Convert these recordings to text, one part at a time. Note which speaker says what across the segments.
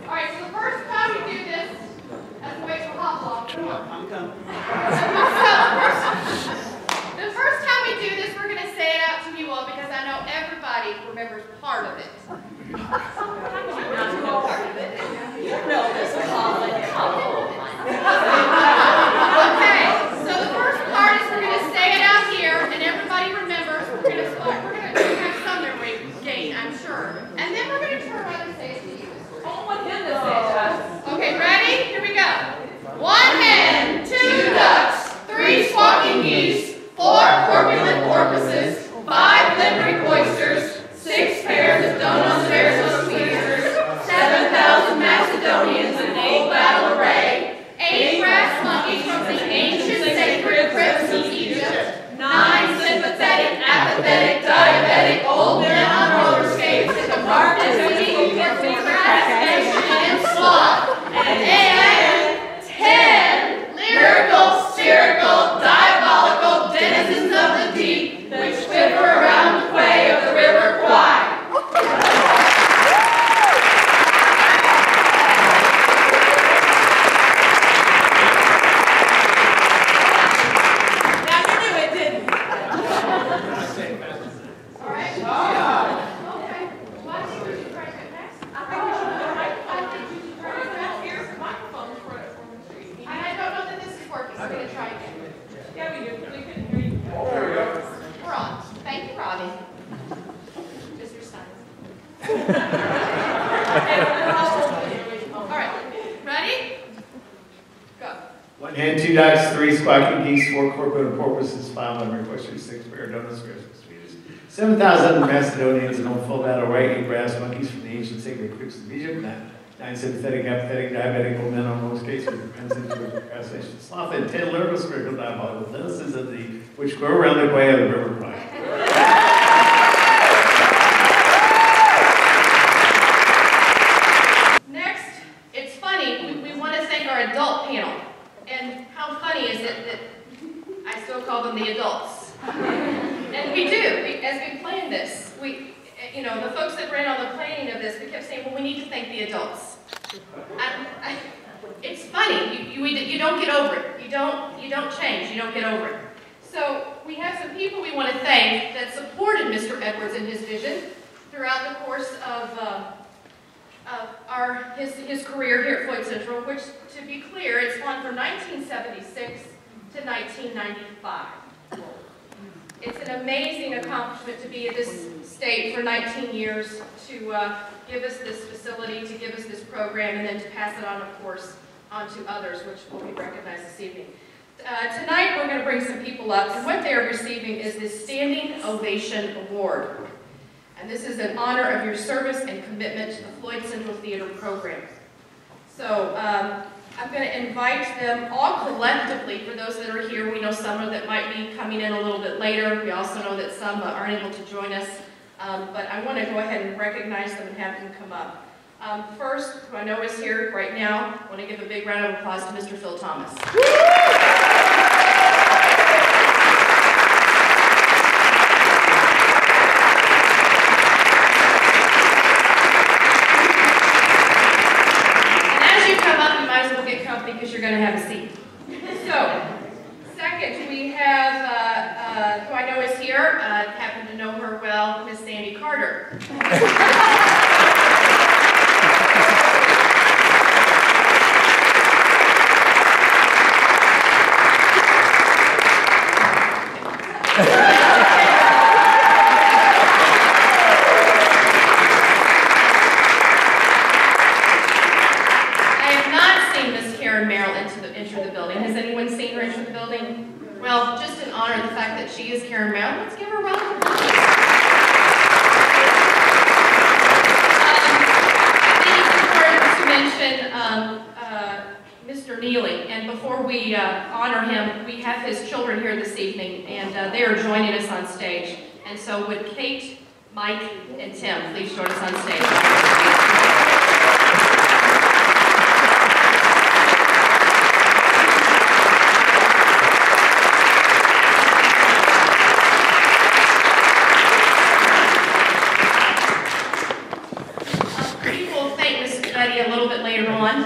Speaker 1: right, so the first time we do this, as we wait for hot block. Come on.
Speaker 2: I'm coming.
Speaker 1: The first time we do this, we're going to say it out to you all because I know everybody remembers part of it. Okay, so the first part is we're going to say it out here, and everybody remembers. We're going to start. We're going to have some memory gain, I'm sure. And then we're going to turn around and say it to you. I want him to say it to us. Okay, ready? Here we go. 1 hen, 2 ducks, 3 squawking geese, 4 corpulent porpoises, 5 limerick oysters, 6 pairs of donuts, bears, and tweezers, 7,000 Macedonians in full battle array, 8 brass monkeys from the ancient sacred crypts of Egypt, 9 sympathetic, apathetic, diabetic old men on roller skates in the darkness of procrastination and sloth, and 10 lyrical, spherical, diabolical denizens of the deep which quiver around the quay of the river Kwai.
Speaker 3: And 2 ducks, 3 squawking geese, 4 corpulent porpoises, 5 limerick oysters, 6 bear donuts, 7,000 Macedonians in full battle array, 8 brass monkeys from the ancient sacred crypts of Egypt, 9 sympathetic, apathetic, diabetic old men on roller skates with propensity to procrastination, sloth, and 10 lyrical, spherical, diabolical denizens of the which go around the quay of the river Kwai.
Speaker 1: Next, it's funny. We want to thank our adult panel. And how funny is it that I still call them the adults? And we do. As we planned this, the folks that ran on the planning of this, we kept saying, well, we need to thank the adults. It's funny. You don't get over it. You don't change. You don't get over it. So we have some people we want to thank that supported Mr. Edwards in his vision throughout the course of his career here at Floyd Central, which, to be clear, it's gone from 1976 to 1995. It's an amazing accomplishment to be at this state for 19 years, to give us this facility, to give us this program, and then to pass it on, of course, on to others, which will be recognized this evening. Tonight, we're going to bring some people up, and what they are receiving is this Standing Ovation Award. And this is in honor of your service and commitment to the Floyd Central Theater program. So I'm going to invite them all collectively. For those that are here, we know some that might be coming in a little bit later. We also know that some aren't able to join us. But I want to go ahead and recognize them and have them come up. First, who I know is here right now, I want to give a big round of applause to Mr. Phil Thomas. Because you're going to have a seat. So, second, we have, who I know is here, happen to know her well, Miss Sandy Carter. Well, just in honor of the fact that she is Karen Merrill, let's give her a round of applause. I think it's important to mention Mr. Neely, and before we honor him, we have his children here this evening, and they are joining us on stage. And so would Kate, Mike, and Tim please join us on stage? little bit later on,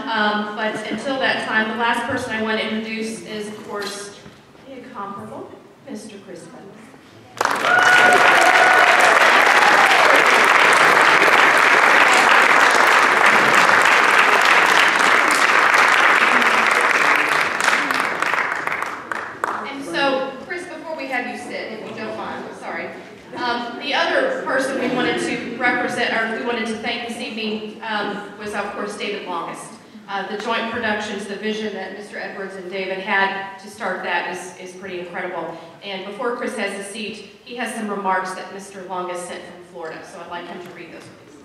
Speaker 1: but until that time, the last person I want to introduce is, of course, the incomparable Mr. Chris Butler. And so, Chris, before we have you sit, if you don't mind, sorry. The other person we wanted to represent, or we wanted to thank this evening, was, of course, David Longest. The joint productions, the vision that Mr. Edwards and David had to start that is pretty incredible. And before Chris has a seat, he has some remarks that Mr. Longest sent from Florida, so I'd like him to read those, please.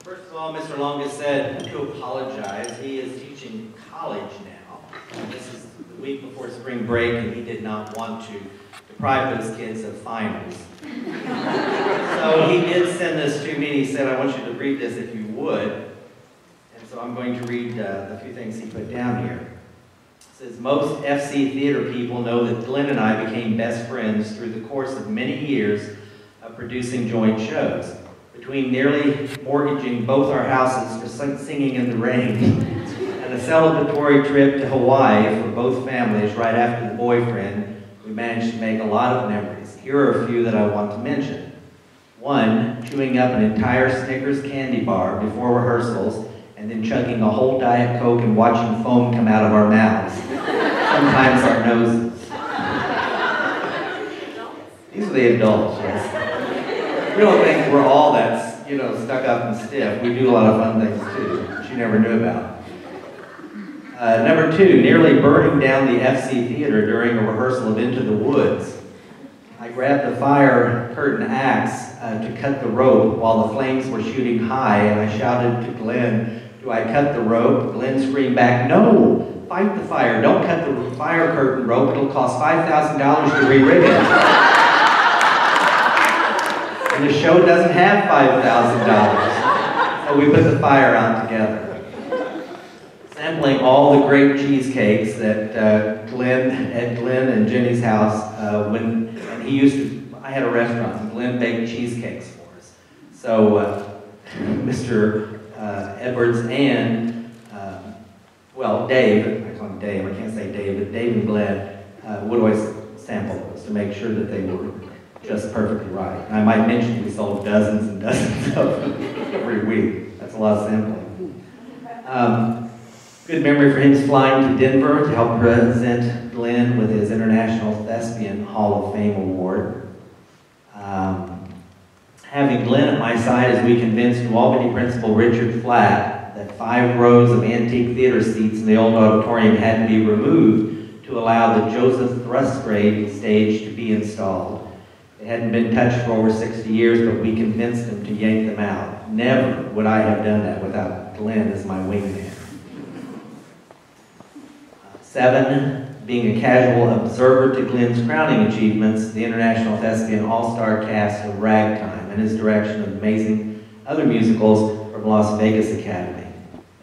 Speaker 2: First of all, Mr. Longest said to apologize. He is teaching college now. And this is the week before spring break, and he did not want to deprive those kids of finals. So he did send this to me, and he said, I want you to read this if you would. And so I'm going to read a few things he put down here. It says, most FC theater people know that Glenn and I became best friends through the course of many years of producing joint shows. Between nearly mortgaging both our houses for singing in the rain and a celebratory trip to Hawaii for both families right after the boyfriend, we managed to make a lot of memories. Here are a few that I want to mention. One, chewing up an entire Snickers candy bar before rehearsals and then chugging a whole Diet Coke and watching foam come out of our mouths, sometimes our noses. These are the adults, yes. We don't think we're all that, stuck up and stiff. We do a lot of fun things too, that you never knew about. Number two, nearly burning down the FC Theater during a rehearsal of Into the Woods. I grabbed the fire curtain axe to cut the rope while the flames were shooting high, and I shouted to Glenn, do I cut the rope? Glenn screamed back, no, fight the fire. Don't cut the fire curtain rope. It'll cost $5,000 to re-rig it. And the show doesn't have $5,000. So we put the fire out together. Sampling all the great cheesecakes that Glenn and Jenny's house, I had a restaurant, and Glenn baked cheesecakes for us. So Mr. Edwards and, Dave, I call him Dave, I can't say David, Dave and Glenn would always sample those to make sure that they were just perfectly right. And I might mention we sold dozens and dozens of them every week. That's a lot of sampling. Good memory for him is flying to Denver to help present Glenn with his International Thespian Hall of Fame Award. Having Glenn at my side as we convinced New Albany Principal Richard Flatt that 5 rows of antique theater seats in the old auditorium had to be removed to allow the Joseph Thrusgrave stage to be installed. They hadn't been touched for over 60 years, but we convinced them to yank them out. Never would I have done that without Glenn as my wingman. 7, being a casual observer to Glenn's crowning achievements, the International Thespian All-Star cast of Ragtime and his direction of amazing other musicals from Las Vegas Academy.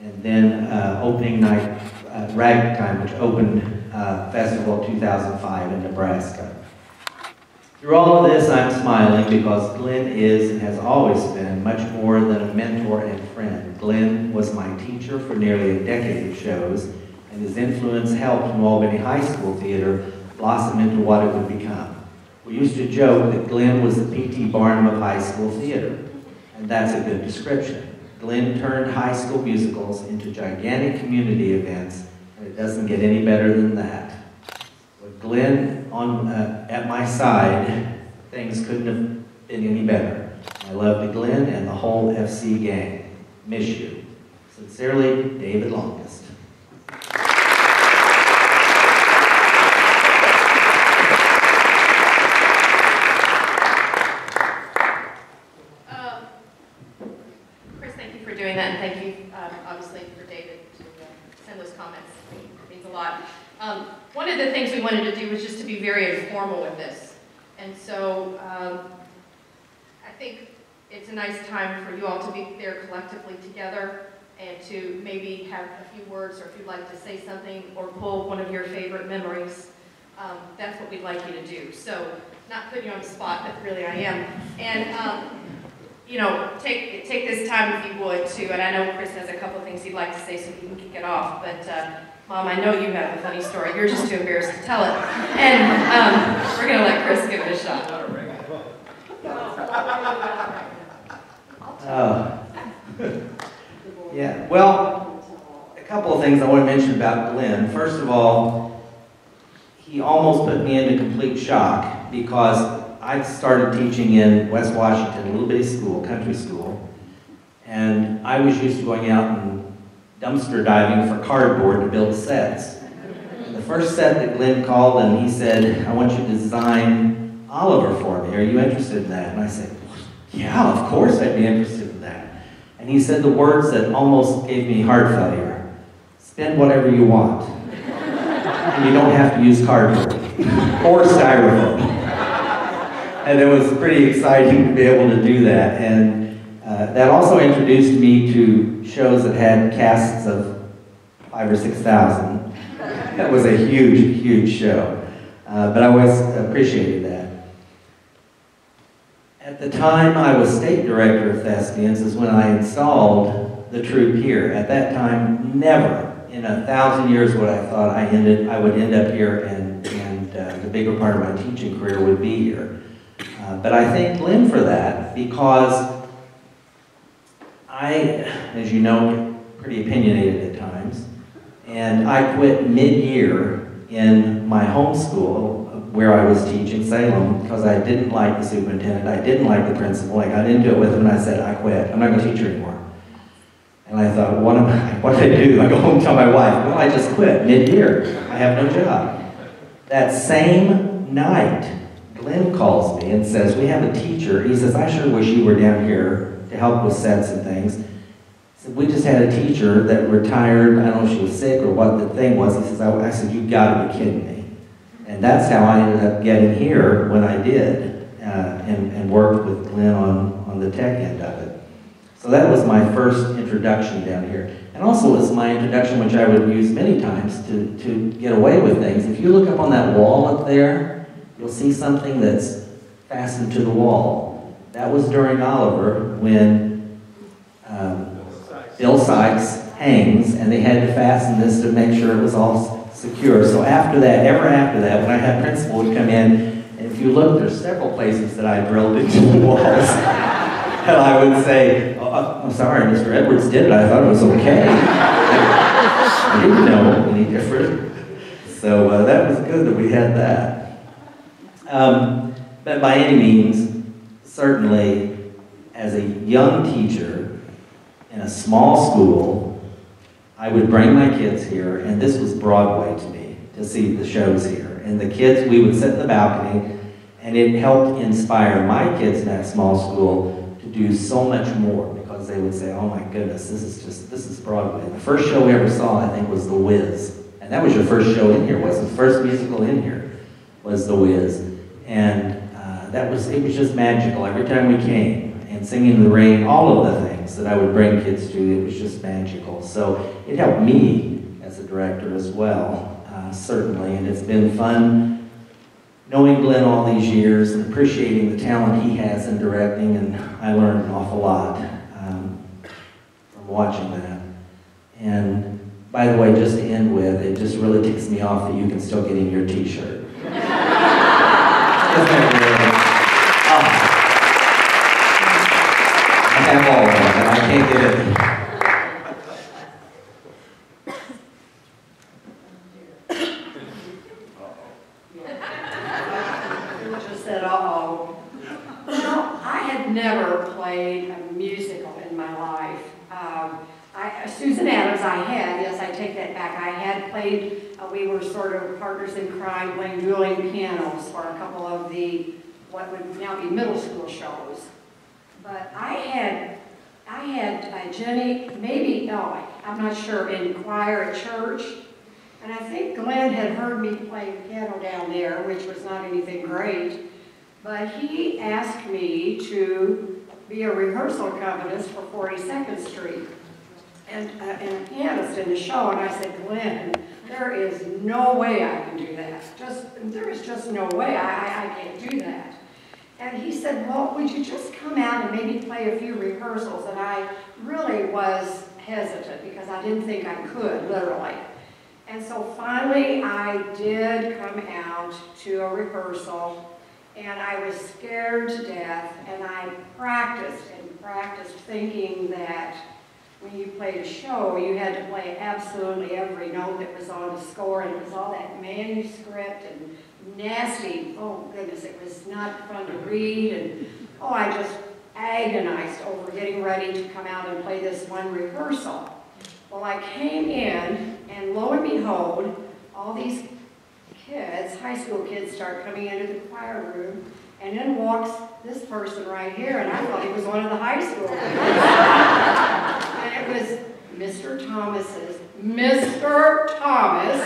Speaker 2: And then opening night, Ragtime, which opened Festival 2005 in Nebraska. Through all of this, I'm smiling because Glenn is and has always been much more than a mentor and friend. Glenn was my teacher for nearly a decade of shows, and his influence helped New Albany High School Theater blossom into what it would become. We used to joke that Glenn was the P.T. Barnum of high school theater, and that's a good description. Glenn turned high school musicals into gigantic community events, and it doesn't get any better than that. With Glenn at my side, things couldn't have been any better. I love Glenn and the whole FC gang. Miss you. Sincerely, David Longest.
Speaker 1: Chris, thank you for doing that, and thank you, obviously, for David to send those comments. It means a lot. One of the things we wanted to do was just to be very informal with this. And so I think it's a nice time for you all to be there collectively together and to maybe have a few words, or if you'd like to say something or pull one of your favorite memories. That's what we'd like you to do. So, not putting you on the spot, but really I am. And you know, take this time if you would to, and I know Chris has a couple things he'd like to say so he can kick it off, but Mom, I know you have a funny story. You're just too embarrassed to tell it. And we're going to let Chris give it a shot.
Speaker 2: Yeah, well, a couple of things I want to mention about Glenn. First of all, he almost put me into complete shock because I started teaching in West Washington, a little bitty school, country school, and I was used to going out and dumpster diving for cardboard to build sets. And the first set that Glenn called and he said, I want you to design Oliver for me. Are you interested in that? And I said, yeah, of course I'd be interested in that. And he said the words that almost gave me heart failure. Spend whatever you want. And you don't have to use cardboard or styrofoam. And it was pretty exciting to be able to do that. And that also introduced me to shows that had casts of 5,000 or 6,000. That was a huge, huge show. But I always appreciated that. At the time I was state director of Thespians is when I installed the troupe here. At that time, never in 1,000 years would I thought I would end up here and the bigger part of my teaching career would be here. But I thank Glenn for that because I, as you know, get pretty opinionated at times, and I quit mid-year in my home school where I was teaching, Salem, because I didn't like the superintendent, I didn't like the principal. I got into it with him and I said, I quit, I'm not going to teach here anymore. And I thought, what do I do? I go home and tell my wife, well, I just quit mid-year, I have no job. That same night, Glenn calls me and says, we have a teacher. He says, I sure wish you were down here to help with sets and things. He said, we just had a teacher that retired. I don't know if she was sick or what the thing was. He says, I said, you've got to be kidding me. And that's how I ended up getting here when I did and worked with Glenn on the tech end of it. So that was my first introduction down here. And also it was my introduction, which I would use many times to get away with things. If you look up on that wall up there, you'll see something that's fastened to the wall. That was during Oliver when Bill Sykes hangs, and they had to fasten this to make sure it was all secure. So after that, ever after that, when I had principal would come in, and if you look, there's several places that I drilled into the walls. And I would say, oh, I'm sorry, Mr. Edwards did it. I thought it was okay. I didn't know any different. So that was good that we had that. But by any means, certainly, as a young teacher in a small school, I would bring my kids here, and this was Broadway to me, to see the shows here. And the kids, we would sit in the balcony, and it helped inspire my kids in that small school to do so much more, because they would say, oh my goodness, this is Broadway. The first show we ever saw, I think, was The Wiz. And that was your first show in here, was the first musical in here, was The Wiz. And it was just magical every time we came. And Singing in the Rain, all of the things that I would bring kids to, it was just magical. So it helped me as a director as well, certainly. And it's been fun knowing Glenn all these years and appreciating the talent he has in directing. And I learned an awful lot from watching that. And by the way, just to end with, it just really ticks me off that you can still get in your t-shirt. I have all of them, and I can't get it.
Speaker 4: Just said, uh-oh. Well, I had never played a musical in my life. Susan Adams, I had, yes, I take that back. I had played, we were sort of partners in crime, playing dueling pianos for a couple of the, what would now be middle school shows. But I had Jenny, maybe, no, I'm not sure, in choir at church. And I think Glenn had heard me play piano down there, which was not anything great. But he asked me to be a rehearsal accompanist for 42nd Street. And a pianist in the show, and I said, Glenn, there is no way I can do that. There is just no way, I can't do that. And he said, well, would you just come out and maybe play a few rehearsals? And I really was hesitant because I didn't think I could, literally. And so finally I did come out to a rehearsal, and I was scared to death, and I practiced and practiced thinking that when you played a show, you had to play absolutely every note that was on the score, and it was all that manuscript and nasty. Oh goodness, it was not fun to read, and oh, I just agonized over getting ready to come out and play this one rehearsal. Well, I came in, and lo and behold, all these kids, high school kids, start coming into the choir room, and in walks this person right here, and I thought he was one of the high school kids. And it was Mr. Mr. Thomas,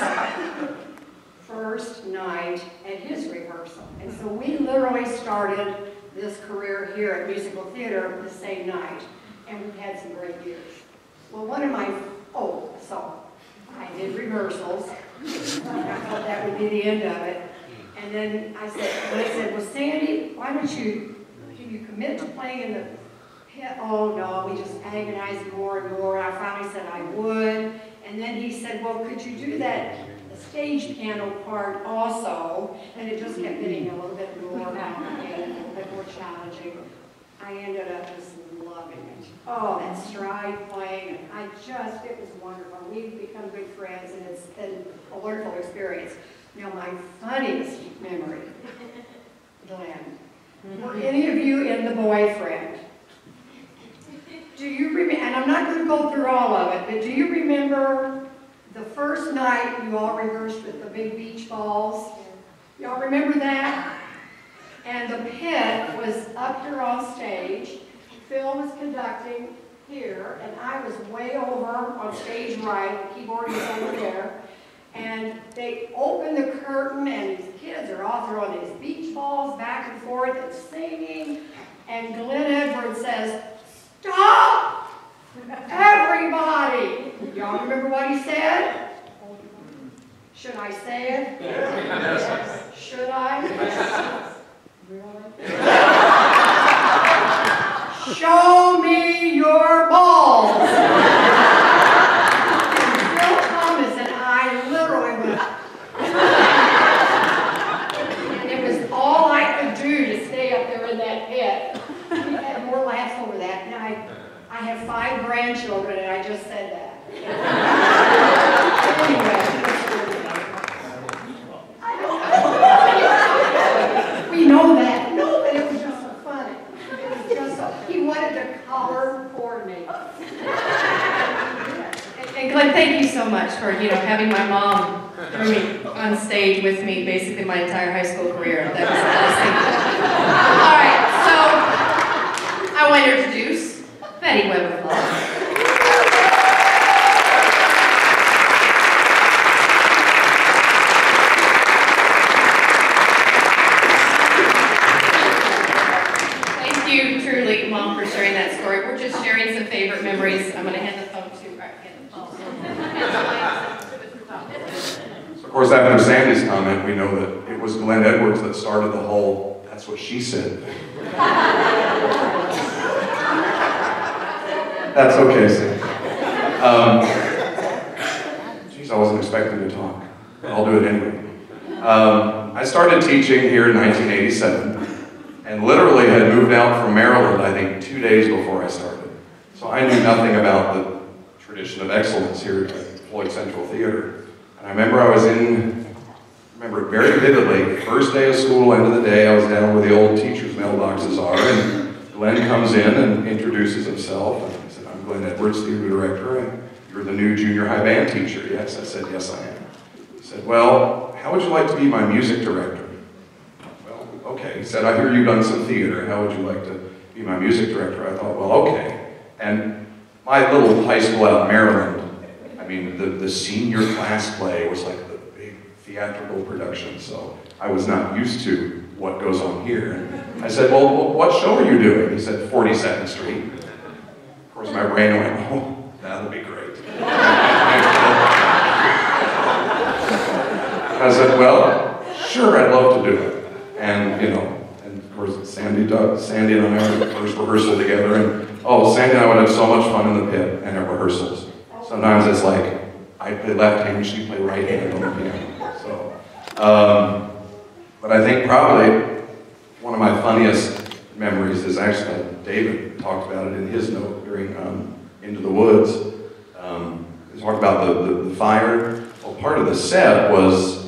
Speaker 4: first night at his rehearsal. And so we literally started this career here at musical theater the same night, and we've had some great years. Well, so I did rehearsals. I thought that would be the end of it. And then I said, well, Sandy, why don't can you commit to playing in the pit? Oh no, we just agonized more and more. And I finally said I would. And then he said, well, could you do the stage piano part also? And it just kept getting a little bit more complicated, a little bit more challenging. I ended up just loving it. Oh, that stride playing, and it was wonderful. We've become good friends, and it's been a wonderful experience. Now, my funniest memory, Glenn, were any of you in The Boyfriend? Do you remember, and I'm not going to go through all of it, but do you remember the first night you all rehearsed with the big beach balls? Y'all remember that? And the pit was up here on stage. Phil was conducting here, and I was way over on stage right, the keyboard was over there. And they opened the curtain, and these kids are all throwing these beach balls back and forth and singing. And Glenn Edwards says, "Stop! Everybody!" Y'all remember what he said? Should I say it? Yes. Should I? Yes. Really? Show me your balls! Phil Thomas and I literally went. And it was all I could do to stay up there in that pit. We had more laughs over that. And I have 5 grandchildren, and I just said that. Anyway. We know that. No, but it was just so funny. It was just so, he wanted to color coordinate.
Speaker 5: And Glenn, thank you so much for, having my mom through me on stage with me basically my entire high school career. That was the best thing. All right, so I want to introduce Betty Weber Floyd. Mom, for sharing that story. We're just sharing some favorite memories. I'm going to hand the phone to
Speaker 6: Of course, after Sandy's comment, we know that it was Glenn Edwards that started the whole "that's what she said." That's okay, Sandy. Geez, I wasn't expecting to talk. I'll do it anyway. I started teaching here in 1987. And literally had moved out from Maryland, I think, 2 days before I started. So I knew nothing about the tradition of excellence here at Floyd Central Theater. And I remember remember it very vividly. First day of school, end of the day, I was down where the old teachers' mailboxes are, and Glenn comes in and introduces himself. And he said, "I'm Glenn Edwards, theater director, and you're the new junior high band teacher." Yes, I said, "Yes, I am." He said, "Well, how would you like to be my music director?" Okay, he said, "I hear you've done some theater. How would you like to be my music director?" I thought, well, okay. And my little high school out in Maryland, I mean, the senior class play was like the big theatrical production, so I was not used to what goes on here. And I said, well, what show are you doing? He said, 42nd Street. Of course, my brain went, oh, that'll be great. I said, well, sure, I'd love to do it. And, and of course, Sandy and I had first rehearsal together, and oh, Sandy and I would have so much fun in the pit and at rehearsals. Sometimes it's like, I'd play left hand, she'd play right hand on the piano. So, but I think probably one of my funniest memories is actually, David talked about it in his note during Into the Woods. He talked about the fire. Well, part of the set was,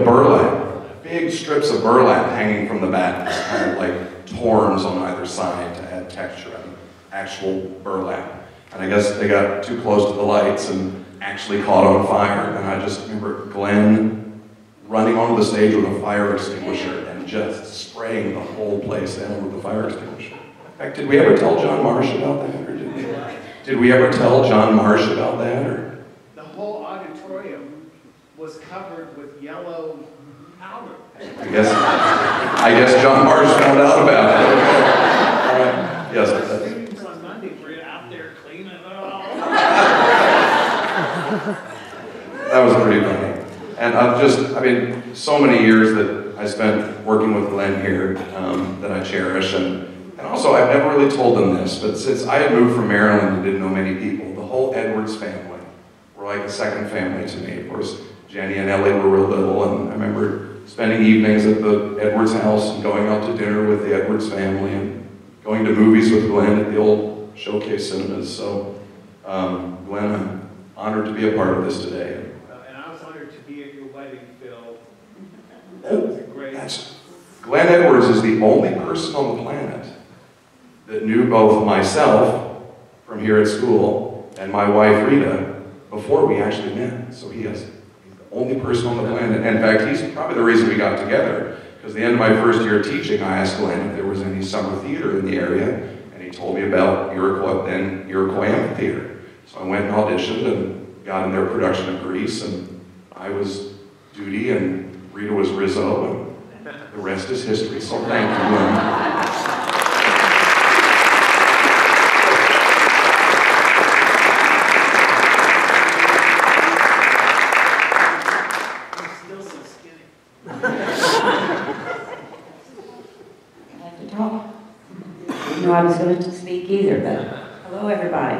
Speaker 6: burlap. Big strips of burlap hanging from the back, kind of like torns on either side to add texture. I mean, actual burlap. And I guess they got too close to the lights and actually caught on fire. And I just remember Glenn running onto the stage with a fire extinguisher and just spraying the whole place down with the fire extinguisher. In fact, did we ever tell John Marsh about that? Or did we ever tell John Marsh about that? Or?
Speaker 3: The whole auditorium was covered with yellow powder.
Speaker 6: I guess John Marsh found out about it. Okay. Yes.
Speaker 3: Students on Monday were out there cleaning it all.
Speaker 6: That was pretty funny. And so many years that I spent working with Glenn here that I cherish. And also, I've never really told them this, but since I had moved from Maryland and didn't know many people, the whole Edwards family were like a second family to me. Of course, Jenny and Ellie were real little, and I remember spending evenings at the Edwards house and going out to dinner with the Edwards family and going to movies with Glenn at the old Showcase cinemas. So, Glenn, I'm honored to be a part of this today.
Speaker 3: And I was honored to be at your wedding, Phil. That was a great...
Speaker 6: Glenn Edwards is the only person on the planet that knew both myself from here at school and my wife Rita before we actually met. So he's the only person on the planet. In fact, he's probably the reason we got together. Because at the end of my first year teaching, I asked Glenn if there was any summer theater in the area, and he told me about Iroquois Amphitheater. So I went and auditioned and got in their production of Grease, and I was Duty and Rita was Rizzo, and the rest is history. So thank you, Glenn.
Speaker 7: I was going to speak either, but hello everybody.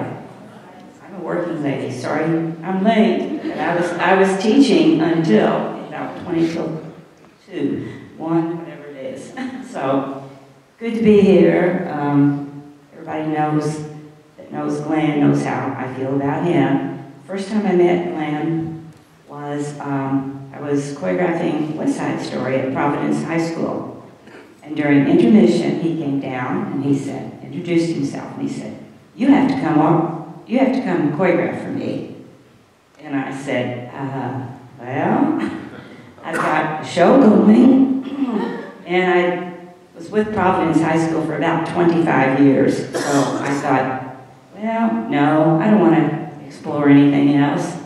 Speaker 7: I'm a working lady. Sorry, I'm late. But I was teaching until about 20 till 2, 1, whatever it is. So good to be here. Everybody knows Glenn, knows how I feel about him. First time I met Glenn was I was choreographing West Side Story at Providence High School. And during intermission, he came down and he said, introduced himself, and he said, you have to come choreograph for me. And I said, well, I've got a show going, and I was with Providence High School for about 25 years. So I thought, well, no, I don't want to explore anything else.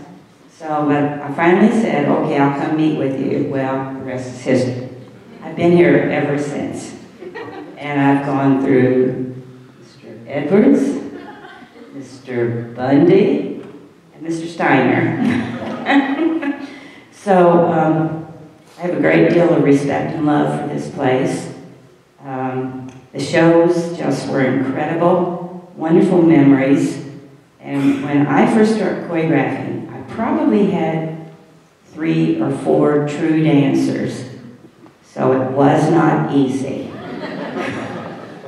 Speaker 7: So, but I finally said, okay, I'll come meet with you. Well, the rest is history. I've been here ever since, and I've gone through Mr. Edwards, Mr. Bundy, and Mr. Steiner. So I have a great deal of respect and love for this place. The shows just were incredible, wonderful memories, and when I first started choreographing, I probably had 3 or 4 true dancers. So it was not easy.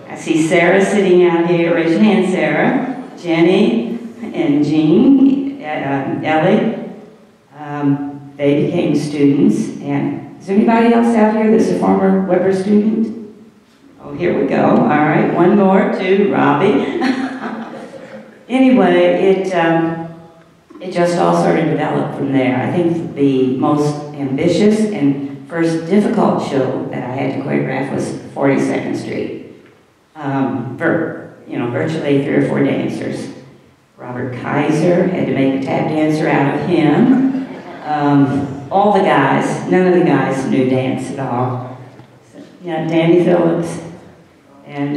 Speaker 7: I see Sarah sitting out here. Raise your hand, Sarah. Jenny and Jean, Ellie. They became students. And is there anybody else out here that's a former Weber student? Oh, here we go. All right, one more, 2, Robbie. Anyway, it just all sort of developed from there. I think the most ambitious and first difficult show that I had to choreograph was 42nd Street. Virtually 3 or 4 dancers. Robert Kaiser, had to make a tap dancer out of him. All the guys, none of the guys knew dance at all. Yeah, Danny Phillips. And,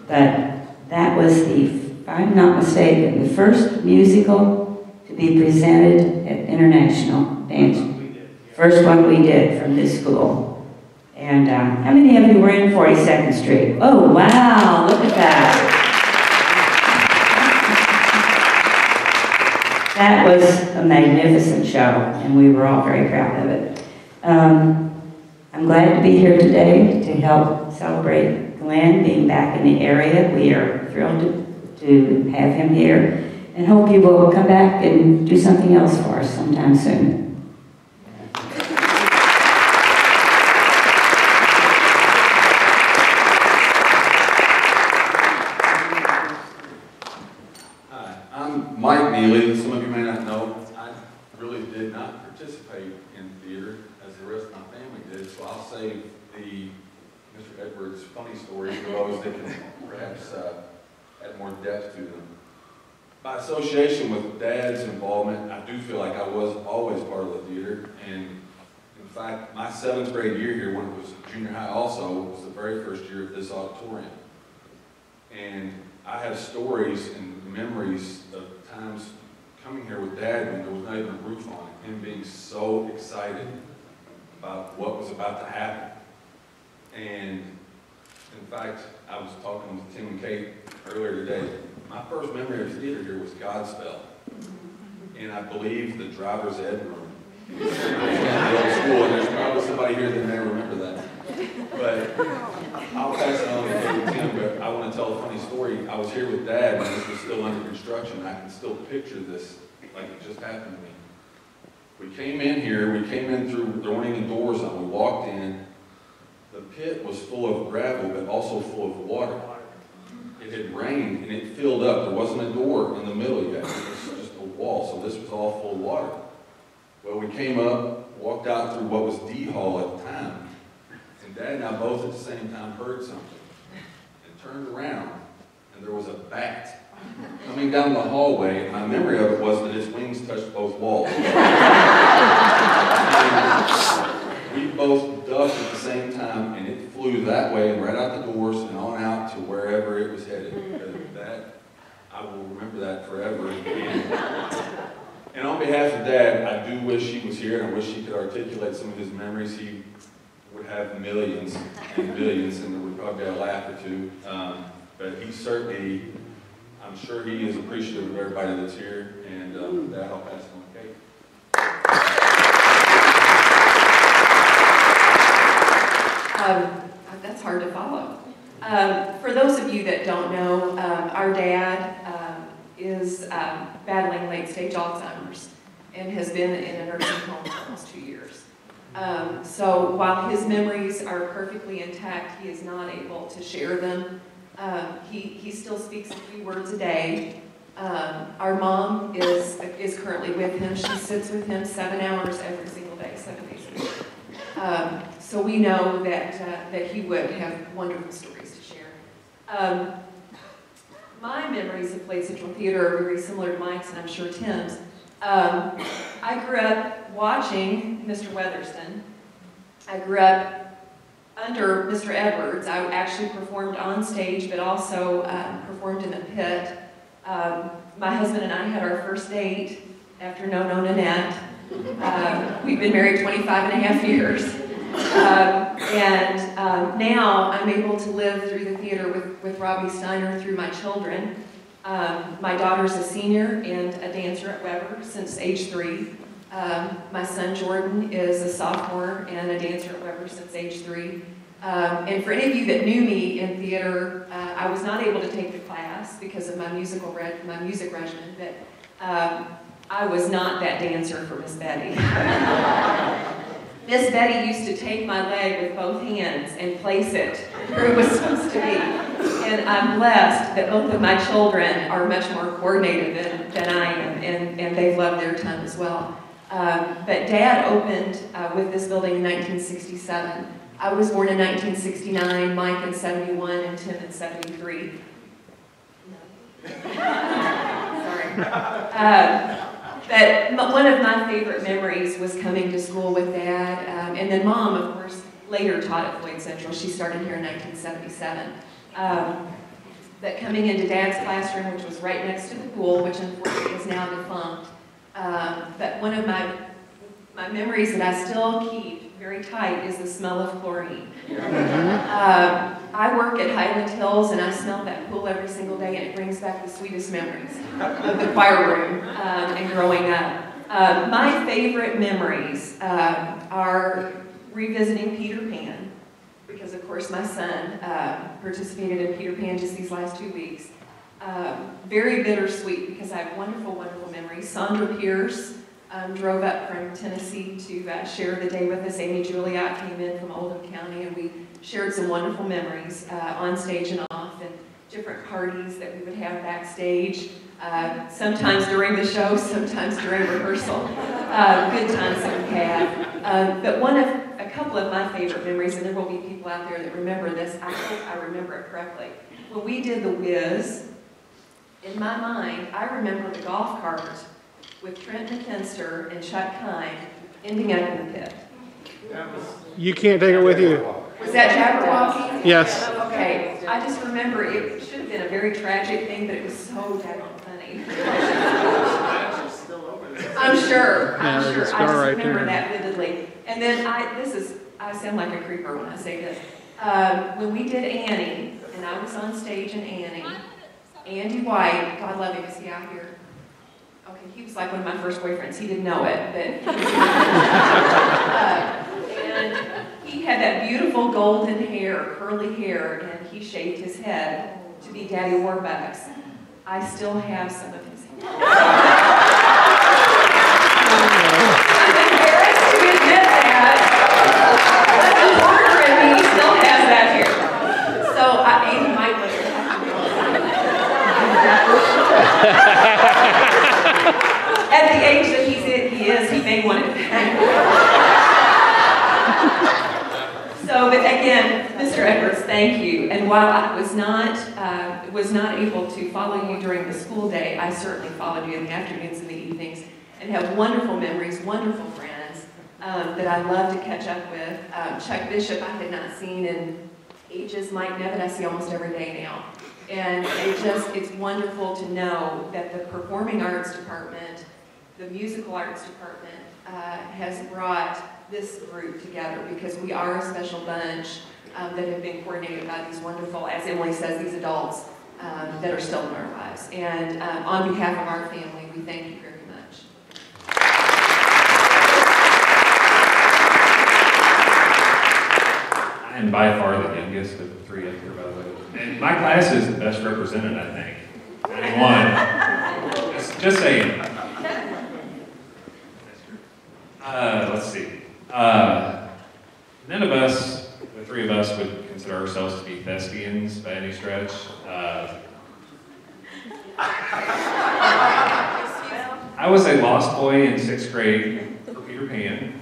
Speaker 7: but that was if I'm not mistaken, the first musical to be presented at International Dance First one we did from this school. And how many of you were in 42nd Street? Oh, wow, look at that. That was a magnificent show, and we were all very proud of it. I'm glad to be here today to help celebrate Glenn being back in the area. We are thrilled to have him here, and hope he will come back and do something else for us sometime soon.
Speaker 8: Mike Neely, some of you may not know, I really did not participate in theater as the rest of my family did, so I'll save the Mr. Edwards' funny stories for those that can perhaps add more depth to them. By association with Dad's involvement, I do feel like I was always part of the theater, and in fact, my 7th grade year here, when it was junior high also, was the very first year of this auditorium. And I have stories and memories of times coming here with Dad when there was not even a roof on it, him being so excited about what was about to happen. And in fact, I was talking with Tim and Kate earlier today. My first memory of theater here was Godspell. And I believe the driver's ed room. The old school, and there's probably somebody here that may remember that. But I'll pass it on to Kate and Tim, but I want to tell a funny story. I was here with Dad when this was still under construction. I can still picture this like it just happened to me. We came in here, we came in through throwing the doors on, we walked in. The pit was full of gravel, but also full of water. It had rained and it filled up. There wasn't a door in the middle yet. It was just a wall, so this was all full of water. Well, we came up, walked out through what was D Hall at the time, and Dad and I both at the same time heard something, and turned around, and there was a bat coming down the hallway, and my memory of it was that its wings touched both walls. We both ducked at the same time, and it flew that way and right out the doors and on out to wherever it was headed. That, I will remember that forever. And on behalf of Dad, I do wish he was here, and I wish he could articulate some of his memories. He would have millions and billions, and there would probably be a laugh or two. But he certainly, I'm sure he is appreciative of everybody that's here, and with that, I'll pass it on to Kate.
Speaker 5: That's hard to follow. For those of you that don't know, our dad is battling late-stage Alzheimer's and has been in a nursing home for almost 2 years. So while his memories are perfectly intact, he is not able to share them. He still speaks a few words a day. Our mom is currently with him. She sits with him 7 hours every single day, 7 days a week. So we know that he would have wonderful stories to share. My memories of Floyd Central Theater are very similar to Mike's, and I'm sure Tim's. I grew up watching Mr. Weatherston. I grew up under Mr. Edwards. I actually performed on stage, but also performed in the pit. My husband and I had our first date after No No Nanette. We've been married 25 and a half years. Now I'm able to live through the theater with Robbie Steiner through my children. My daughter's a senior and a dancer at Weber since age 3. My son Jordan is a sophomore and a dancer at Weber since age 3. And for any of you that knew me in theater, I was not able to take the class because of my music regimen, but I was not that dancer for Miss Betty. Miss Betty used to take my leg with both hands and place it where it was supposed to be. And I'm blessed that both of my children are much more coordinated than I am, and they've loved their time as well. But Dad opened with this building in 1967. I was born in 1969, Mike in 71, and Tim in 73. Sorry. But one of my favorite memories was coming to school with Dad, and then Mom, of course, later taught at Floyd Central. She started here in 1977. But coming into Dad's classroom, which was right next to the pool, which unfortunately is now defunct, but one of my memories that I still keep very tight is the smell of chlorine. I work at Highland Hills and I smell that pool every single day, and it brings back the sweetest memories of the choir room and growing up. My favorite memories are revisiting Peter Pan, because of course my son participated in Peter Pan just these last 2 weeks. Very bittersweet because I have wonderful, wonderful memories. Sandra Pierce drove up from Tennessee to share the day with us. Amy Juliet came in from Oldham County, and we shared some wonderful memories on stage and off, and different parties that we would have backstage, sometimes during the show, sometimes during rehearsal. Good times that we had. But a couple of my favorite memories, and there will be people out there that remember this, I hope I remember it correctly. When we did The Wiz, in my mind, I remember the golf cart with Trent McKinster and Chuck Kine ending up in the pit.
Speaker 9: You can't take it with you.
Speaker 5: Was that Jabberwocky?
Speaker 9: Yes.
Speaker 5: Okay, I just remember it should have been a very tragic thing, but it was so daggone funny. I'm sure.
Speaker 9: Yeah, there's a
Speaker 5: I
Speaker 9: scar
Speaker 5: just
Speaker 9: right
Speaker 5: remember
Speaker 9: there.
Speaker 5: that vividly. And then I sound like a creeper when I say this. When we did Annie, and I was on stage in Annie, Andy White, God love him, is he out here? Okay, he was like one of my first boyfriends. He didn't know it, but and he had that beautiful golden hair, curly hair, and he shaved his head to be Daddy Warbucks. I still have some of his hair. I'm embarrassed to admit that. But the partner in me still has that hair. So Amy might look at the age that he may want it back. So, but again, Mr. Edwards, thank you. And while I was not able to follow you during the school day, I certainly followed you in the afternoons and the evenings, and have wonderful memories, wonderful friends that I love to catch up with. Chuck Bishop I had not seen in ages. Mike Nevitt I see almost every day now. And it's wonderful to know that the performing arts department, the musical arts department, has brought this group together, because we are a special bunch that have been coordinated by these wonderful, as Emily says, these adults that are still in our lives. And on behalf of our family, we thank you very much.
Speaker 10: I am by far the youngest of the three up here, by the way. And my class is the best represented, I think. 91. Just saying. Let's see. None of us, the three of us, would consider ourselves to be thespians by any stretch. I was a lost boy in 6th grade for Peter Pan,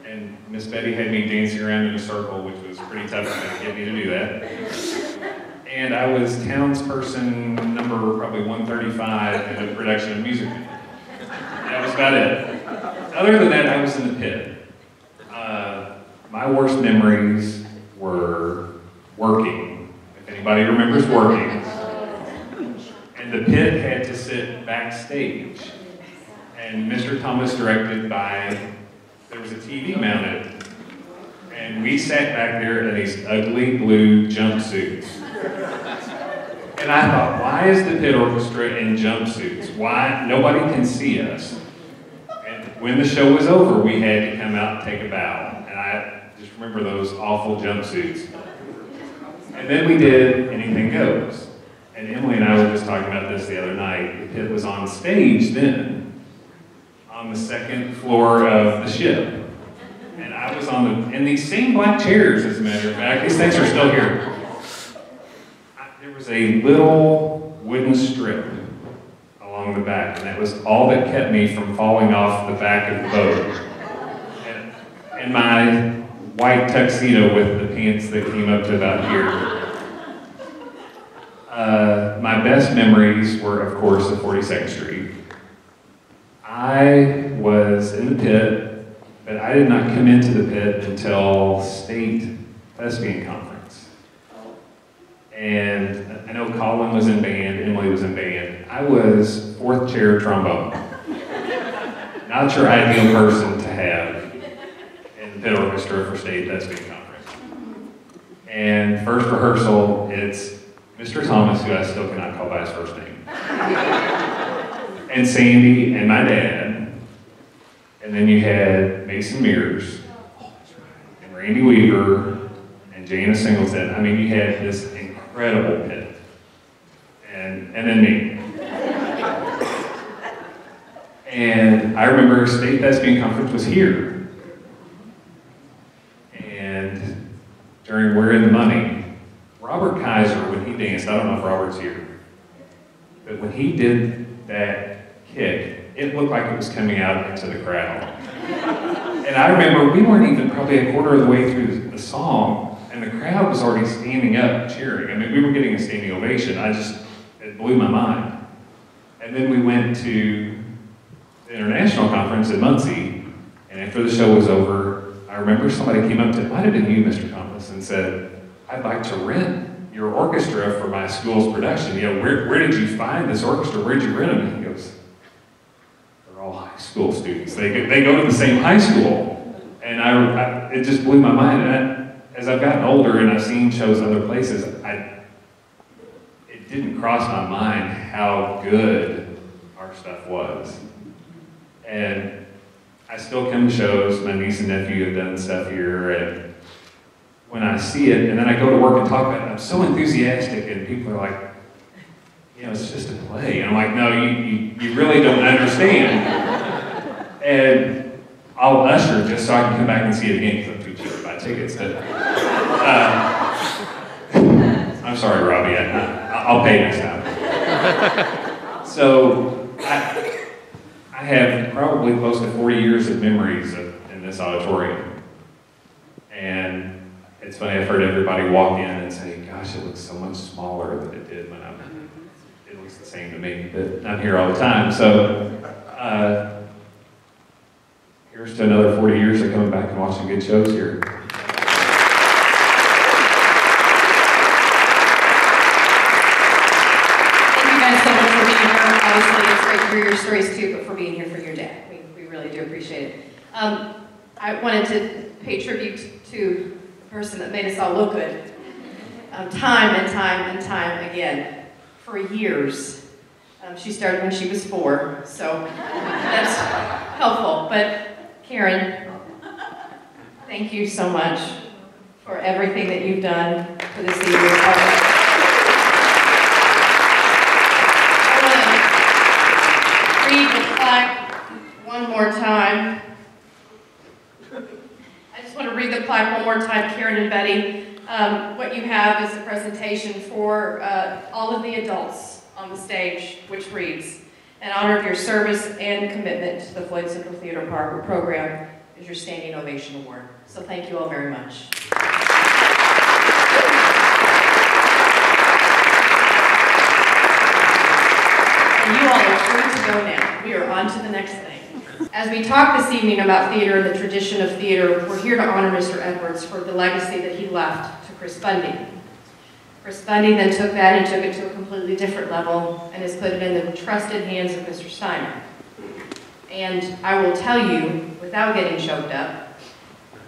Speaker 10: and Miss Betty had me dancing around in a circle, which was pretty tough to get me to do that. And I was townsperson number probably 135 in a production of Music Man. That was about it. Other than that, I was in the pit. My worst memories were working, if anybody remembers working. And the pit had to sit backstage. And Mr. Thomas directed there was a TV mounted. And we sat back there in these ugly blue jumpsuits. And I thought, why is the pit orchestra in jumpsuits? Why? Nobody can see us. And when the show was over, we had to come out and take a bow. And I just remember those awful jumpsuits. And then we did Anything Goes. And Emily and I were just talking about this the other night. The pit was on stage then, on the 2nd floor of the ship. And I was in these same black chairs, as a matter of fact. These things are still here. There was a little wooden strip along the back, and that was all that kept me from falling off the back of the boat. And my white tuxedo with the pants that came up to about here. My best memories were, of course, at 42nd Street. I was in the pit, but I did not come into the pit until state thespian conference. And I know Colin was in band, Emily was in band. I was 4th chair trombone. Not your ideal person to have pit orchestra for state thespian conference. And first rehearsal, it's Mr. Thomas, who I still cannot call by his first name, and Sandy and my dad, and then you had Mason Mears, and Randy Weaver, and Janice Singleton. I mean, you had this incredible pit, and then me. And I remember state thespian conference was here, and during We're in the Money, Robert Kaiser, when he danced, I don't know if Robert's here, but when he did that kick, it looked like it was coming out into the crowd. And I remember we weren't even probably a quarter of the way through the song, and the crowd was already standing up cheering. I mean, we were getting a standing ovation. It blew my mind. And then we went to the international conference in Muncie, and after the show was over, I remember somebody came up to, it might have been you, Mr. Thomas, and said, I'd like to rent your orchestra for my school's production. You know, where did you find this orchestra? Where did you rent them? And he goes, they're all high school students. They go to the same high school. And it just blew my mind. And as I've gotten older and I've seen shows other places, it didn't cross my mind how good our stuff was. And I still come to shows. My niece and nephew have done stuff here, and when I see it, and then I go to work and talk about it, I'm so enthusiastic, and people are like, you know, it's just a play. And I'm like, no, you really don't understand. And I'll usher just so I can come back and see it again, because I'm too cheap to buy tickets. But, I'm sorry, Robbie, I'll pay next time. So, I have probably close to 40 years of memories in this auditorium. And it's funny, I've heard everybody walk in and say, gosh, it looks so much smaller than it did when it looks the same to me, but I'm here all the time. So here's to another 40 years of coming back and watching good shows here.
Speaker 11: Obviously, it's great to hear your stories too, but for being here for your dad. We really do appreciate it. I wanted to pay tribute to the person that made us all look good. Time and time and time again. For years. She started when she was 4, so that's helpful. But Karen, thank you so much for everything that you've done for this evening. Read the plaque one more time. I just want to read the plaque one more time, Karen and Betty. What you have is a presentation for all of the adults on the stage, which reads, in honor of your service and commitment to the Floyd Central Theater program is your Standing Ovation Award. So thank you all very much. You all are free to go now. We are on to the next thing. As we talk this evening about theater and the tradition of theater, we're here to honor Mr. Edwards for the legacy that he left to Chris Bundy. Chris Bundy then took that and took it to a completely different level and has put it in the trusted hands of Mr. Steiner. And I will tell you, without getting choked up,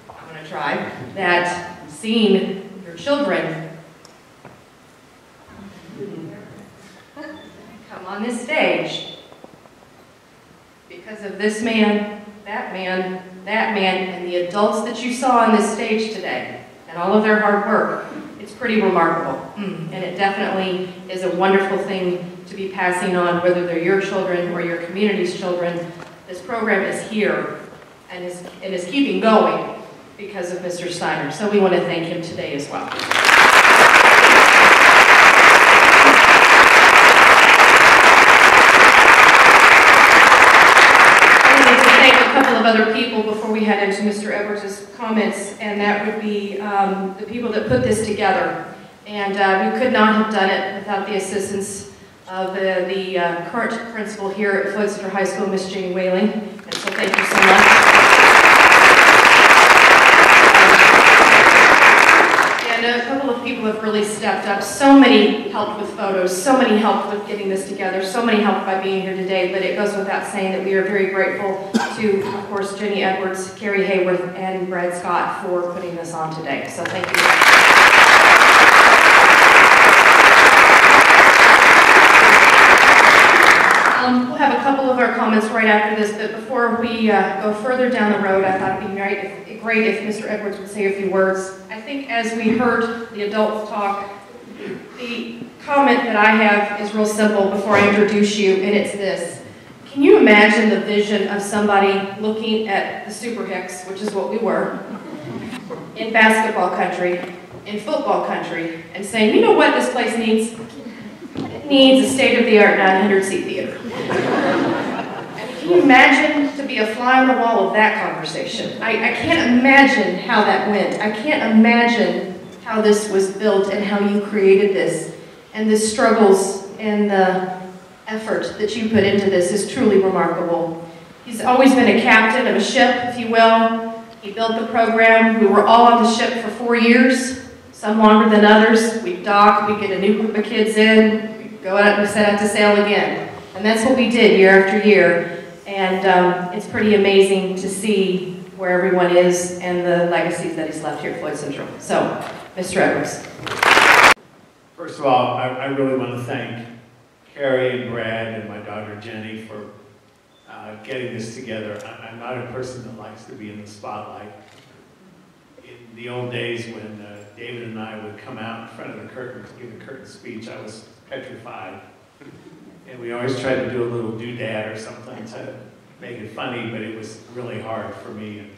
Speaker 11: I'm going to try, that seeing your children come on this stage because of this man, that man, that man, and the adults that you saw on this stage today, and all of their hard work. It's pretty remarkable, and it definitely is a wonderful thing to be passing on, whether they're your children or your community's children. This program is here, and it is keeping going because of Mr. Steiner, so we want to thank him today as well. A couple of other people before we head into Mr. Edwards' comments, and that would be the people that put this together. And we could not have done it without the assistance of the current principal here at Floyd Central High School, Miss Jane Whaling. And so thank you so much. And a couple of people people have really stepped up. So many helped with photos, so many helped with getting this together, so many helped by being here today, but it goes without saying that we are very grateful to, of course, Jenny Edwards, Carrie Hayworth, and Brad Scott for putting this on today. So thank you. We'll have a couple of our comments right after this, but before we go further down the road, I thought it'd be great if Mr. Edwards would say a few words. I think as we heard the adults talk, the comment that I have is real simple before I introduce you, and it's this. Can you imagine the vision of somebody looking at the Super Hicks, which is what we were, in basketball country, in football country, and saying, you know what this place needs? It needs a state-of-the-art 900-seat theater. Can you imagine to be a fly on the wall of that conversation? I can't imagine how that went. I can't imagine how this was built and how you created this. And the struggles and the effort that you put into this is truly remarkable. He's always been a captain of a ship, if you will. He built the program. We were all on the ship for 4 years, some longer than others. We'd dock, we'd get a new group of kids in, we'd go out and set out to sail again. And that's what we did year after year. And it's pretty amazing to see where everyone is and the legacies that he's left here at Floyd Central. So, Mr. Edwards.
Speaker 3: First of all, I really want to thank Carrie and Brad and my daughter Jenny for getting this together. I'm not a person that likes to be in the spotlight. In the old days when David and I would come out in front of the curtain to give a curtain speech, I was petrified. And we always tried to do a little doodad or something to make it funny, but it was really hard for me.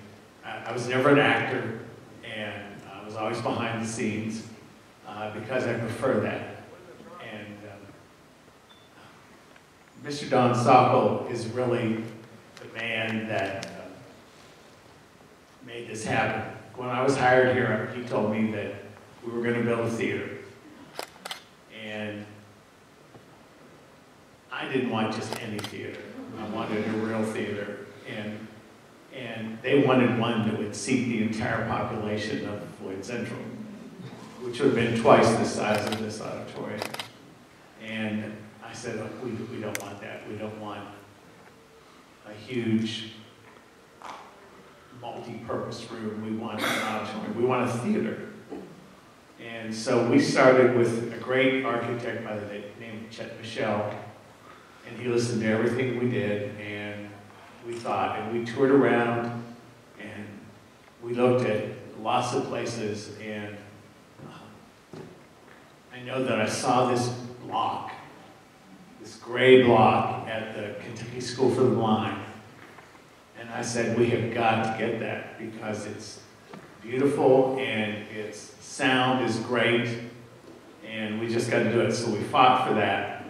Speaker 3: I was never an actor, and I was always behind the scenes because I prefer that. And Mr. Don Sokol is really the man that made this happen. When I was hired here, he told me that we were going to build a theater. And I didn't want just any theater. I wanted a real theater. And they wanted one that would seat the entire population of Floyd Central, which would have been twice the size of this auditorium. And I said, oh, we don't want that. We don't want a huge multi-purpose room. We want an auditorium. We want a theater. And so we started with a great architect by the name of Chet Michelle, and he listened to everything we did, and we thought, and we toured around, and we looked at lots of places, and I know that I saw this block, this gray block at the Kentucky School for the Blind, and I said, we have got to get that because it's beautiful and its sound is great, and we just got to do it. So we fought for that,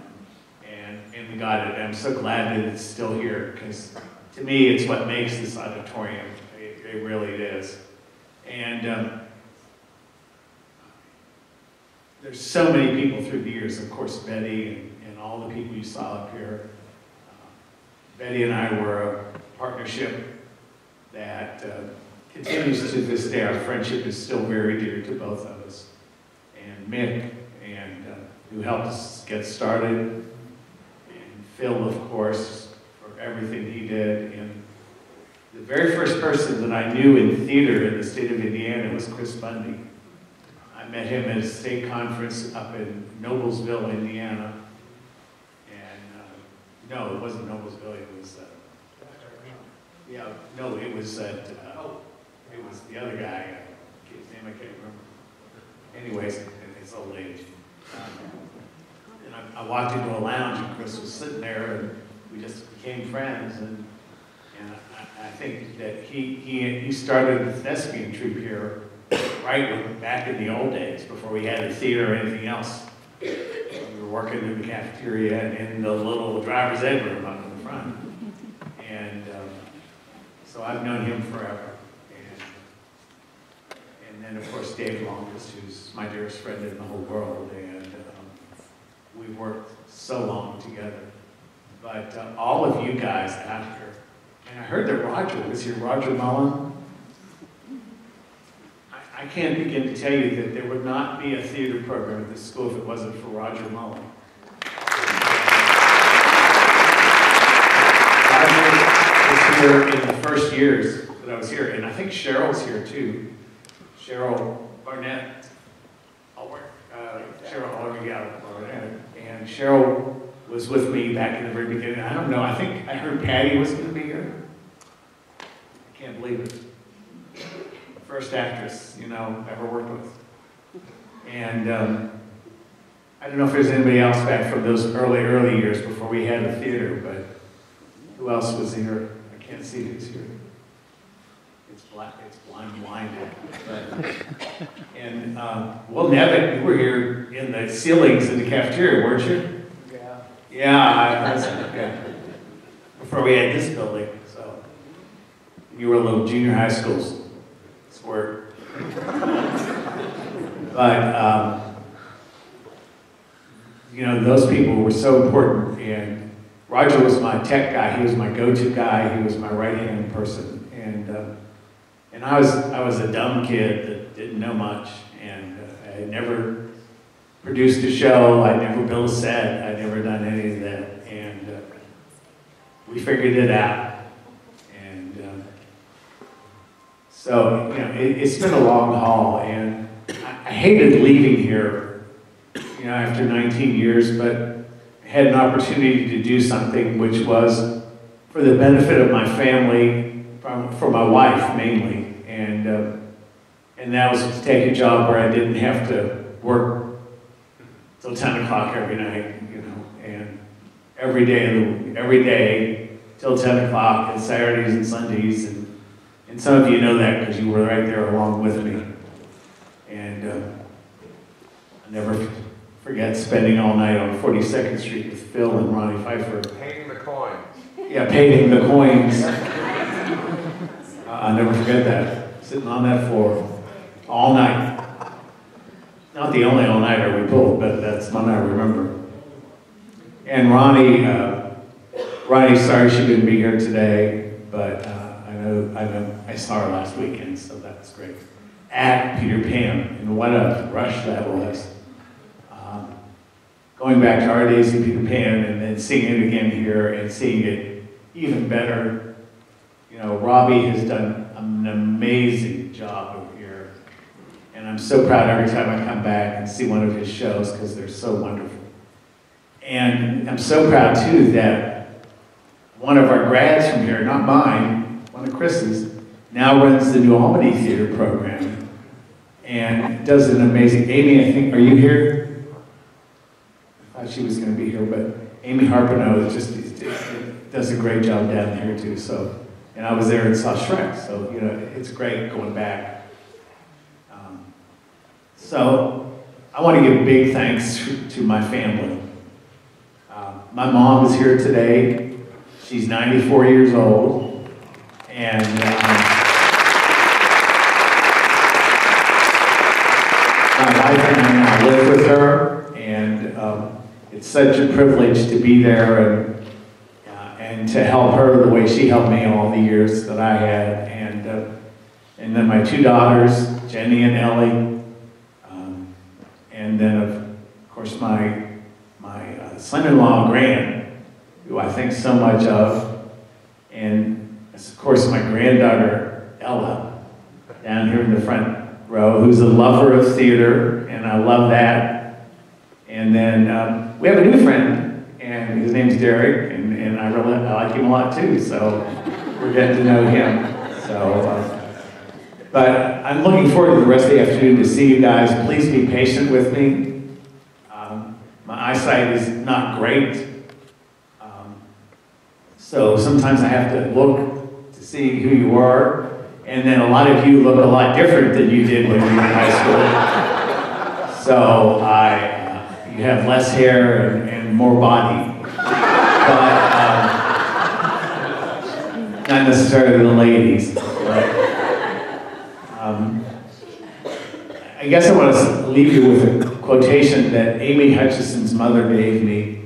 Speaker 3: and we got it. And I'm so glad that it's still here because to me, it's what makes this auditorium. It really is. And there's so many people through the years, of course, Betty and all the people you saw up here. Betty and I were a partnership that continues to this day. Our friendship is still very dear to both of us. And Mick, who helped us get started, and Phil, of course, for everything he did. And the very first person that I knew in theater in the state of Indiana was Chris Bundy. I met him at a state conference up in Noblesville, Indiana. And no, it wasn't Noblesville, it was, yeah, no, it was at, it was the other guy, his name I can't remember. Anyways, it's old age. And I walked into a lounge and Chris was sitting there and we just became friends. And I think that he started the thespian troupe here right back in the old days before we had a theater or anything else. We were working in the cafeteria and in the little driver's ed room up in the front. And so I've known him forever. And then, of course, Dave Longest, who's my dearest friend in the whole world. And we've worked so long together. But all of you guys out here, and I heard that Roger was here, Roger Mullen. I I can't begin to tell you that there would not be a theater program at this school if it wasn't for Roger Mullen. Roger was here in the first years that I was here, and I think Cheryl's here too. Cheryl Barnett, and Cheryl was with me back in the very beginning. I don't know, I think I heard Patty was going to be here. I can't believe it. First actress, ever worked with. And I don't know if there's anybody else back from those early years before we had a theater, but who else was here? I can't see who's here. It's black, it's blinded. And well, Nevin, you were here in the ceilings in the cafeteria, weren't you? Yeah. Yeah, before we had this building, so. You were a little junior high school squirt. But, those people were so important, and Roger was my tech guy, he was my go-to guy, he was my right-hand person, and I was a dumb kid that didn't know much, and I had never produced a show, I'd never built a set, I'd never done any of that, and we figured it out. And so, it's been a long haul, and I hated leaving here, after 19 years, but I had an opportunity to do something which was for the benefit of my family, for my wife mainly, and that was to take a job where I didn't have to work till 10 o'clock every night, and every day till 10 o'clock, and Saturdays and Sundays, and some of you know that because you were right there along with me. And I never forget spending all night on 42nd Street with Phil and Ronnie Pfeiffer.
Speaker 6: Painting the coins.
Speaker 3: Yeah, painting the coins. I'll never forget that. Sitting on that floor all night. Not the only all-nighter we pulled, but that's one I remember. And Ronnie, sorry she couldn't be here today, but I saw her last weekend, so that's great. At Peter Pan, and what a rush that was. Going back to our days in Peter Pan, and then seeing it again here, and seeing it even better. Robbie has done an amazing job over here, and I'm so proud every time I come back and see one of his shows, because they're so wonderful. And I'm so proud, too, that one of our grads from here, not mine, one of Chris's, now runs the New Albany Theater program and does an amazing, Amy, I think, are you here? I thought she was going to be here, but Amy Harpino does a great job down here, too, so, and I was there and saw Shrek, so, it's great going back. So, I want to give big thanks to my family. My mom is here today. She's 94 years old, and my wife and I now live with her, and it's such a privilege to be there and to help her the way she helped me all the years that I had, and then my two daughters, Jenny and Ellie, and then of course my son-in-law, Grant, who I think so much of, and of course my granddaughter, Ella, down here in the front row, who's a lover of theater, and I love that. And then we have a new friend, and his name's Derek, and I like him a lot too, so we're getting to know him. So, but I'm looking forward to the rest of the afternoon to see you guys. Please be patient with me. My eyesight is not great, so sometimes I have to look to see who you are, and then a lot of you look a lot different than you did when you were in high school. So you have less hair and more body, but not necessarily the ladies. But, I guess I want to leave you with a quotation that Amy Hutchison's mother gave me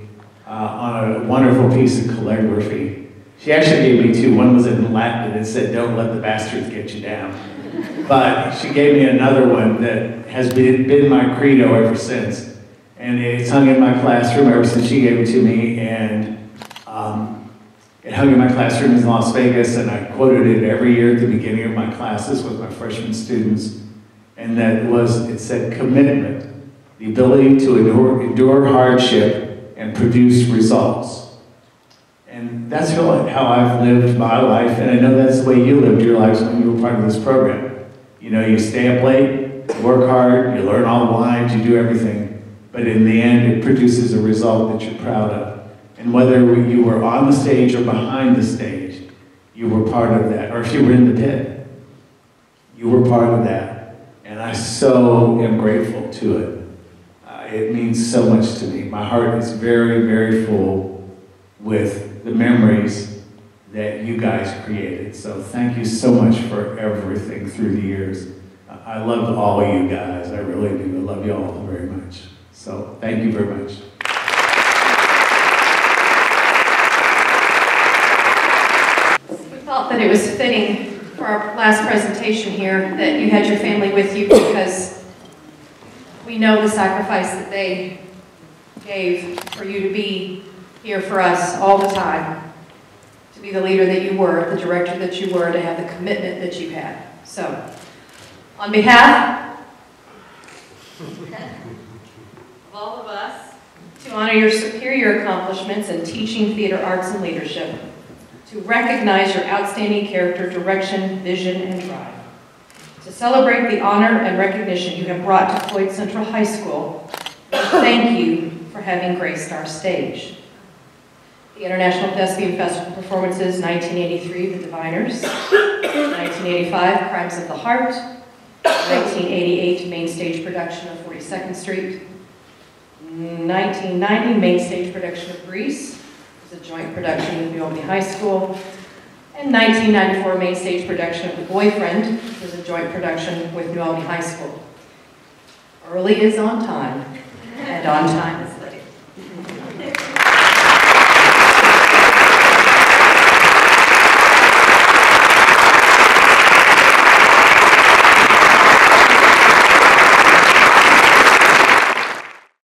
Speaker 3: on a wonderful piece of calligraphy. She actually gave me two. One was in Latin, and it said, "Don't let the bastards get you down." But she gave me another one that has been my credo ever since. And it's hung in my classroom ever since she gave it to me. And it hung in my classroom in Las Vegas, and I quoted it every year at the beginning of my classes with my freshman students. And it said, commitment, the ability to endure hardship and produce results. And that's really how I've lived my life, and I know that's the way you lived your lives when you were part of this program. You know, you stay up late, you work hard, you learn all the lines, you do everything, but in the end, it produces a result that you're proud of. And whether you were on the stage or behind the stage, you were part of that. Or if you were in the pit, you were part of that. And I so am grateful to it. It means so much to me. My heart is very, very full with the memories that you guys created. So thank you so much for everything through the years. I love all of you guys. I really do. I love you all very much. So thank you very much.
Speaker 11: Felt that it was fitting for our last presentation here that you had your family with you, because we know the sacrifice that they gave for you to be here for us all the time, to be the leader that you were, the director that you were, to have the commitment that you had. So, on behalf of all of us, to honor your superior accomplishments in teaching theater arts and leadership, to recognize your outstanding character, direction, vision, and drive, to celebrate the honor and recognition you have brought to Floyd Central High School, thank you for having graced our stage. The International Thespian Festival performances, 1983, The Diviners, 1985, Crimes of the Heart, 1988, main stage production of 42nd Street, 1990, main stage production of Grease, a joint production with New Albany High School, and 1994 main stage production of The Boyfriend, which was a joint production with New Albany High School. Early is on time, and on time is